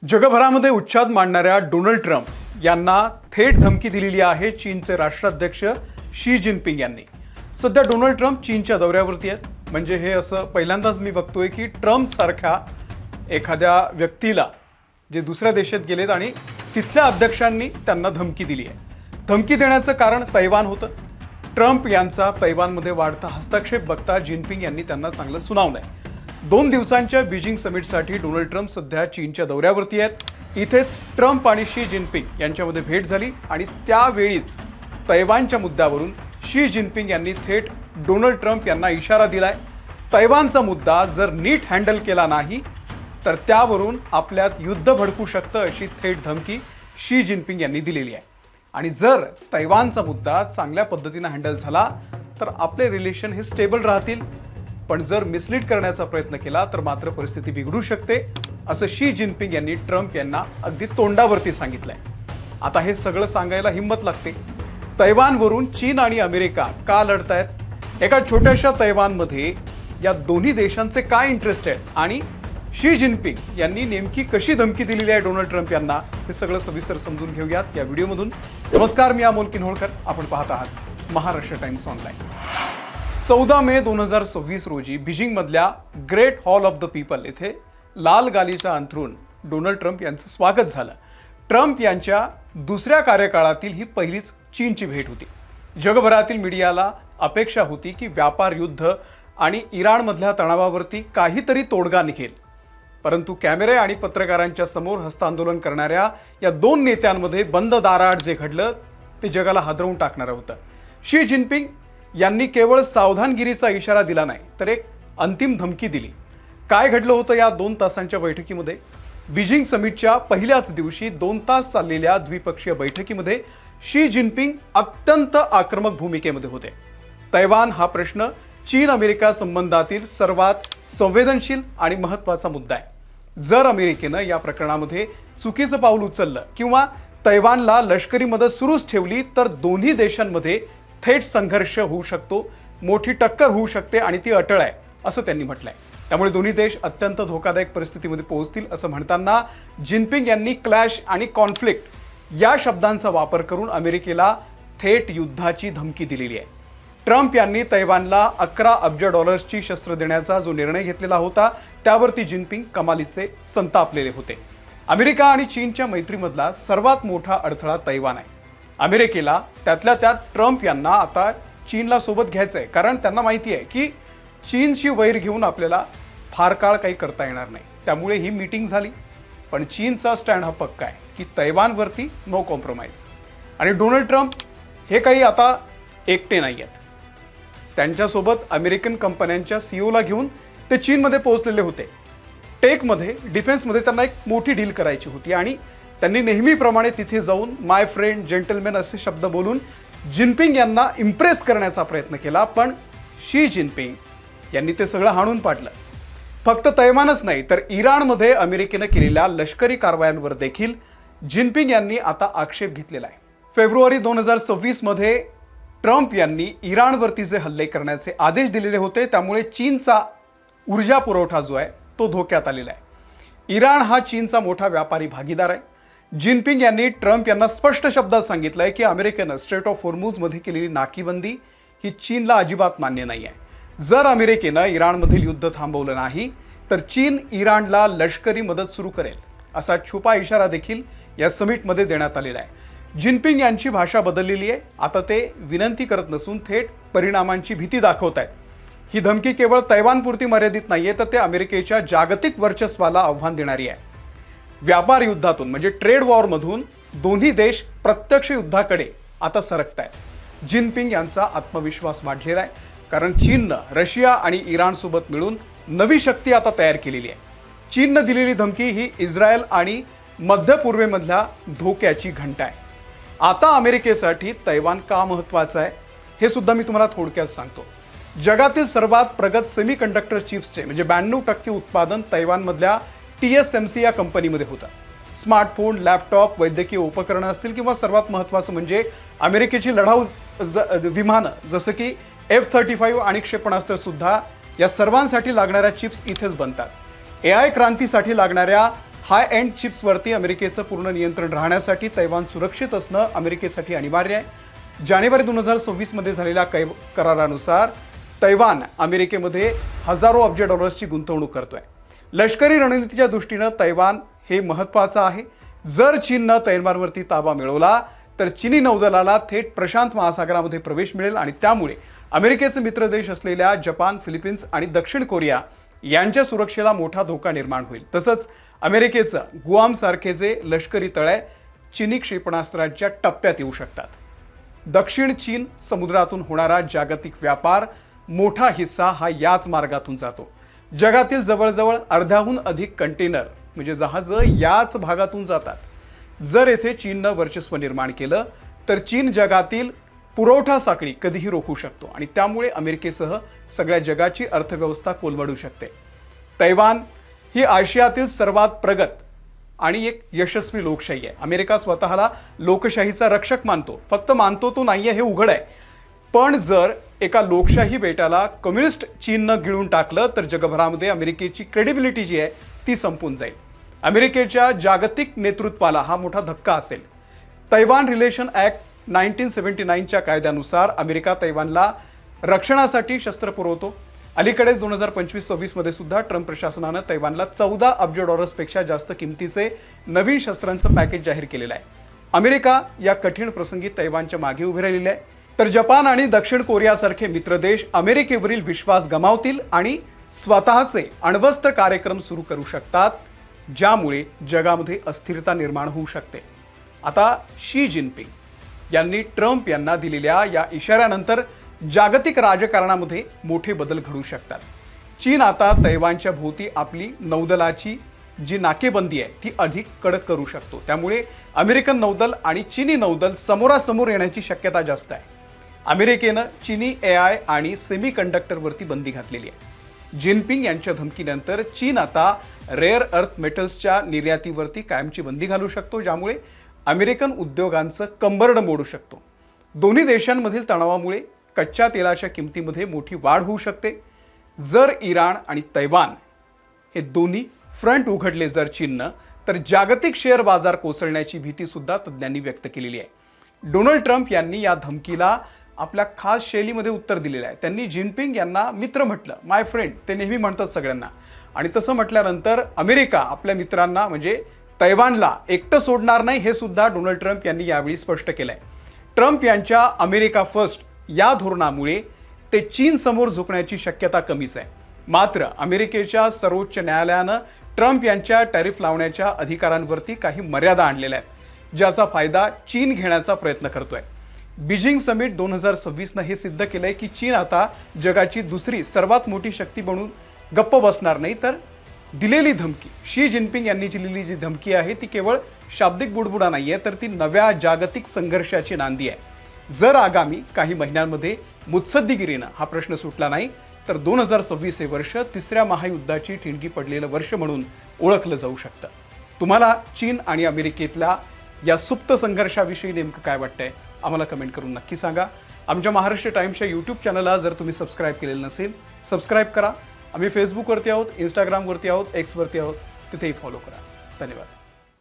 जगभरामध्ये उच्छाद मांडणाऱ्या Donald Trump यांना थेट धमकी दिलेली आहे चीनचे राष्ट्राध्यक्ष शी जिनपिंग यांनी। सध्या डोनाल्ड ट्रम्प चीनच्या दौऱ्यावरती आहेत। म्हणजे हे असं पहिल्यांदाच मी बघतोय की ट्रम्प सारख्या एखाद्या व्यक्तीला जे दुसऱ्या देशात गेलेत आणि तिथल्या अध्यक्षांनी त्यांना धमकी दिली आहे। धमकी देण्याचं कारण तैवान होतं। ट्रम्प यांचा तैवानमध्ये वाढता हस्तक्षेप बघता जिनपिंग यांनी त्यांना चांगलं सुनावलंय। 2 दिवसांच्या बीजिंग समिटसाठी डोनाल्ड ट्रम्प सध्या चीनच्या दौऱ्यावरती आहेत। इथेच ट्रम्प आणि शी जिनपिंग यांच्यामध्ये भेट झाली आणि त्यावेळीच तैवानच्या मुद्द्यावरून शी जिनपिंग यांनी थेट डोनाल्ड ट्रम्प यांना इशारा दिलाय। तैवानचा मुद्दा जर नीट हँडल केला नाही तर त्यावरून आपल्यात युद्ध भडकू शकतं अशी थेट धमकी शी जिनपिंग यांनी दिलेली आहे। आणि जर तैवानचा मुद्दा चांगल्या पद्धतीने हँडल झाला तर आपले रिलेशन हे स्टेबल राहतील, पण जर मिसलीड करण्याचा प्रयत्न केला तर मात्र परिस्थिती बिघडू शकते असं शी जिनपिंग यांनी ट्रम्प यांना अगदी तोंडावरती सांगितलंय। आता हे सगळं सांगायला हिंमत लागते। तैवानवरून चीन आणि अमेरिका का लढतायत? एका छोट्याशा तैवानमध्ये या दोन्ही देशांचे काय इंटरेस्ट आहेत आणि शी जिनपिंग यांनी नेमकी कशी धमकी दिलेली आहे डोनाल्ड ट्रम्प यांना, हे सगळं सविस्तर समजून घेऊयात या व्हिडिओमधून। नमस्कार, मी अमोल किन्होळकर, आपण पाहत आहात महाराष्ट्र टाइम्स ऑनलाईन। 14 मे 2026 रोजी बीजिंगमधल्या Great Hall of the People येथे लाल गालीचा अंथरून डोनाल्ड ट्रम्प यांचं स्वागत झालं। ट्रम्प यांच्या दुसऱ्या कार्यकाळातील ही पहिलीच चीनची भेट होती। जगभरातील मीडियाला अपेक्षा होती की व्यापार युद्ध आणि इराणमधल्या तणावावरती काहीतरी तोडगा निघेल, परंतु कॅमेरे आणि पत्रकारांच्या समोर हस्तांदोलन करणाऱ्या या 2 नेत्यांमध्ये बंद दाराआड जे घडलं ते जगाला हादरवून टाकणारं होतं। शी जिनपिंग यांनी केवळ सावधानगिरीचा इशारा दिला नाही तर एक अंतिम धमकी दिली। काय घडलं होतं या 2 तासांच्या बैठकीमध्ये? बीजिंग समिटच्या पहिल्याच दिवशी 2 तास चाललेल्या द्विपक्षीय बैठकीमध्ये शी जिनपिंग अत्यंत आक्रमक भूमिकेमध्ये होते। तैवान हा प्रश्न चीन अमेरिका संबंधातील सर्वात संवेदनशील आणि महत्त्वाचा मुद्दा आहे। जर अमेरिकेनं या प्रकरणामध्ये चुकीचं पाऊल उचललं किंवा तैवानला लष्करी मदत सुरूच ठेवली तर दोन्ही देशांमध्ये थेट संघर्ष होऊ शकतो, मोठी टक्कर होऊ शकते आणि ती अटळ आहे असं त्यांनी म्हटलंय। त्यामुळे दोन्ही देश अत्यंत धोकादायक परिस्थितीमध्ये पोहोचतील असं म्हणताना जिनपिंग यांनी क्लॅश आणि कॉन्फ्लिक्ट या शब्दांचा वापर करून अमेरिकेला थेट युद्धाची धमकी दिलेली आहे। ट्रम्प यांनी तैवानला 11 अब्ज डॉलर्सची शस्त्र देण्याचा जो निर्णय घेतलेला होता त्यावरती जिनपिंग कमालीचे संतापलेले होते। अमेरिका आणि चीनच्या मैत्रीमधला सर्वात मोठा अडथळा तैवान आहे। अमेरिकेला त्यातल्या त्यात ट्रम्प यांना आता चीनला सोबत घ्यायचं आहे, कारण त्यांना माहिती आहे की चीनशी वैर घेऊन आपल्याला फार काळ काही करता येणार नाही। त्यामुळे ही मीटिंग झाली, पण चीनचा स्टँड हा पक्का आहे की तैवानवरती नो कॉम्प्रोमाइज। आणि डोनाल्ड ट्रम्प हे काही आता एकटे नाही आहेत। त्यांच्यासोबत अमेरिकन कंपन्यांच्या सीईओला घेऊन ते चीनमध्ये पोहोचलेले होते। टेकमध्ये, डिफेन्समध्ये त्यांना एक मोठी डील करायची होती आणि त्यांनी नेहमीप्रमाणे तिथे जाऊन माय फ्रेंड, जेंटलमॅन असे शब्द बोलून जिनपिंग यांना इम्प्रेस करण्याचा प्रयत्न केला, पण शी जिनपिंग यांनी ते सगळं हाणून पाडलं। फक्त तैवानच नाही तर इराणमध्ये अमेरिकेनं केलेल्या लष्करी कारवायांवर देखील जिनपिंग यांनी आता आक्षेप घेतलेला आहे। फेब्रुवारी 2026 मध्ये ट्रम्प यांनी इराणवरती जे हल्ले करण्याचे आदेश दिलेले होते, त्यामुळे चीनचा ऊर्जा पुरवठा जो आहे तो धोक्यात आलेला आहे। इराण हा चीनचा मोठा व्यापारी भागीदार आहे। जिनपिंग यांनी ट्रम्प यांना स्पष्ट शब्दात सांगितलंय की अमेरिकेनं स्ट्रेट ऑफ होर्मुझमध्ये केलेली नाकीबंदी ही चीनला अजिबात मान्य नाही आहे। जर अमेरिकेनं इराणमधील युद्ध थांबवलं नाही तर चीन इराणला लष्करी मदत सुरू करेल असा छुपा इशारा देखील या समिटमध्ये देण्यात आलेला आहे। जिनपिंग यांची भाषा बदललेली आहे। आता ते विनंती करत नसून थेट परिणामांची भीती दाखवत आहेत। ही धमकी केवळ तैवानपुरती मर्यादित नाहीये तर ते अमेरिकेच्या जागतिक वर्चस्वाला आव्हान देणारी आहे। व्यापार युद्धातून म्हणजे ट्रेड वॉरमधून दोन्ही देश प्रत्यक्ष युद्धाकडे आता सरकत आहेत। जिनपिंग यांचा आत्मविश्वास वाढलेला आहे, कारण चीननं रशिया आणि इराणसोबत मिळून नवी शक्ती आता तयार केलेली आहे। चीननं दिलेली धमकी ही इस्रायल आणि मध्य पूर्वेमधल्या धोक्याची घंटा आहे। आता अमेरिकेसाठी तैवान का महत्त्वाचा आहे हे सुद्धा मी तुम्हाला थोडक्यात सांगतो। जगातील सर्वात प्रगत सेमीकंडक्टर चिप्सचे म्हणजे 92% उत्पादन तैवानमधल्या TSMC या कंपनीमध्ये होतं। स्मार्टफोन, लॅपटॉप, वैद्यकीय उपकरणं असतील किंवा सर्वात महत्त्वाचं म्हणजे अमेरिकेची लढाऊ विमानं जसं की F-35 आणि क्षेपणास्त्र सुद्धा या सर्वांसाठी लागणाऱ्या चिप्स इथेच बनतात। AI क्रांतीसाठी लागणाऱ्या हाय एंड चिप्सवरती अमेरिकेचं पूर्ण नियंत्रण राहण्यासाठी तैवान सुरक्षित असणं अमेरिकेसाठी अनिवार्य आहे। जानेवारी 2026 मध्ये झालेल्या करारानुसार तैवान अमेरिकेमध्ये हजारो अब्ज डॉलर्सची गुंतवणूक करतोय। लष्करी रणनीतीच्या दृष्टीनं तैवान हे महत्त्वाचं आहे। जर चीननं तैवानवरती ताबा मिळवला तर चीनी नौदलाला थेट प्रशांत महासागरामध्ये प्रवेश मिळेल आणि त्यामुळे अमेरिकेचे मित्र देश असलेल्या जपान, फिलिपिन्स आणि दक्षिण कोरिया यांच्या सुरक्षेला मोठा धोका निर्माण होईल। तसंच अमेरिकेचं गुआम सारखे जे लष्करी तळे चीनी क्षेपणास्त्रांच्या टप्प्यात येऊ शकतात। दक्षिण चीन समुद्रातून होणारा जागतिक व्यापार मोठा हिस्सा हा याच मार्गातून जातो। जगातील जवळजवळ अर्ध्याहून अधिक कंटेनर म्हणजे जहाजं याच भागातून जातात। जर येथे चीननं वर्चस्व निर्माण केलं तर चीन जगातील पुरवठा साखळी कधीही रोखू शकतो आणि त्यामुळे अमेरिकेसह सगळ्या जगाची अर्थव्यवस्था कोलमडू शकते। तैवान ही आशियातील सर्वात प्रगत आणि एक यशस्वी लोकशाही आहे। अमेरिका स्वतःला लोकशाहीचा रक्षक मानतो, फक्त मानतो तो नाहीये हे उघड आहे। पण जर एका लोकशाही बेटाला कम्युनिस्ट चीननं गिळून टाकलं तर जगभरामध्ये अमेरिकेची क्रेडिबिलिटी जी आहे ती संपून जाईल। अमेरिकेच्या जागतिक नेतृत्वाला हा मोठा धक्का असेल। तैवान रिलेशन ॲक्ट 1979च्या कायद्यानुसार अमेरिका तैवानला रक्षणासाठी शस्त्र पुरवतो। अलीकडेच 2025-26 मध्ये सुद्धा ट्रम्प प्रशासनानं तैवानला 14 अब्ज डॉलर्सपेक्षा जास्त किमतीचे नवीन शस्त्रांचं पॅकेज जाहीर केलेलं आहे। अमेरिका या कठीण प्रसंगी तैवानच्या मागे उभे राहिलेले आहे, तर जपान आणि दक्षिण कोरियासारखे मित्र देश अमेरिकेवरील विश्वास गमावतील आणि स्वतःचे अण्वस्त्र कार्यक्रम सुरू करू शकतात, ज्यामुळे जगामध्ये अस्थिरता निर्माण होऊ शकते। आता शी जिनपिंग यांनी ट्रम्प यांना दिलेल्या या इशाऱ्यानंतर जागतिक राजकारणामध्ये मोठे बदल घडू शकतात। चीन आता तैवानच्या भोवती आपली नौदलाची जी नाकेबंदी आहे ती अधिक कडक करू शकतो। त्यामुळे अमेरिकन नौदल आणि चीनी नौदल समोरासमोर येण्याची शक्यता जास्त आहे। अमेरिकेनं चीनी AI आणि सेमीकंडक्टरवरती बंदी घातलेली आहे। जिनपिंग यांच्या धमकीनंतर चीन आता रेअर अर्थ मेटल्सच्या निर्यातीवरती कायमची बंदी घालू शकतो, ज्यामुळे अमेरिकन उद्योगांचं कंबरड मोडू शकतो। दोन्ही देशांमधील तणावामुळे कच्च्या तेलाच्या किमतीमध्ये मोठी वाढ होऊ शकते। जर इराण आणि तैवान हे दोन्ही फ्रंट उघडले जर चीननं, तर जागतिक शेअर बाजार कोसळण्याची भीती सुद्धा तज्ज्ञांनी व्यक्त केलेली आहे। डोनाल्ड ट्रम्प यांनी या धमकीला आपल्या खास शैलीमध्ये उत्तर दिलेलं आहे। त्यांनी जिनपिंग यांना मित्र म्हटलं, माय फ्रेंड ते नेहमी म्हणतात सगळ्यांना, आणि तसं म्हटल्यानंतर अमेरिका आपल्या मित्रांना म्हणजे तैवानला एकटं सोडणार नाही हे सुद्धा डोनाल्ड ट्रम्प यांनी यावेळी स्पष्ट केलंय। ट्रम्प यांच्या अमेरिका फर्स्ट या धोरणामुळे ते चीन समोर झुकण्याची शक्यता कमीच आहे। मात्र अमेरिकेच्या सर्वोच्च न्यायालयानं ट्रम्प यांच्या टॅरिफ लावण्याच्या अधिकारांवरती काही मर्यादा आणलेल्या आहेत, ज्याचा फायदा चीन घेण्याचा प्रयत्न करतोय। बीजिंग समिट 2026नं हे सिद्ध केलंय की चीन आता जगाची दुसरी सर्वात मोठी शक्ती बनून गप्प बसणार नाही, तर दिलेली धमकी शी जिनपिंग यांनी दिलेली जी धमकी आहे ती केवळ शाब्दिक बुडबुडा नाहीये, तर ती नव्या जागतिक संघर्षाची नांदी आहे। जर आगामी काही महिन्यांमध्ये मुत्सद्दीगिरीनं हा प्रश्न सुटला नाही तर 2026 हे वर्ष तिसऱ्या महायुद्धाची ठिणगी पडलेलं वर्ष म्हणून ओळखलं जाऊ शकतं। तुम्हाला चीन आणि अमेरिकेतल्या या सुप्त संघर्षाविषयी नेमकं काय वाटतंय आम्हाला कमेंट करून नक्की सांगा। आमच्या महाराष्ट्र टाइम्सच्या यूट्यूब चॅनलला जर तुम्ही सबस्क्राईब केलेलं नसेल सबस्क्राईब करा। आम्ही फेसबुकवरती आहोत, इंस्टाग्रामवरती आहोत, एक्सवरती आहोत, तिथेही फॉलो करा। धन्यवाद।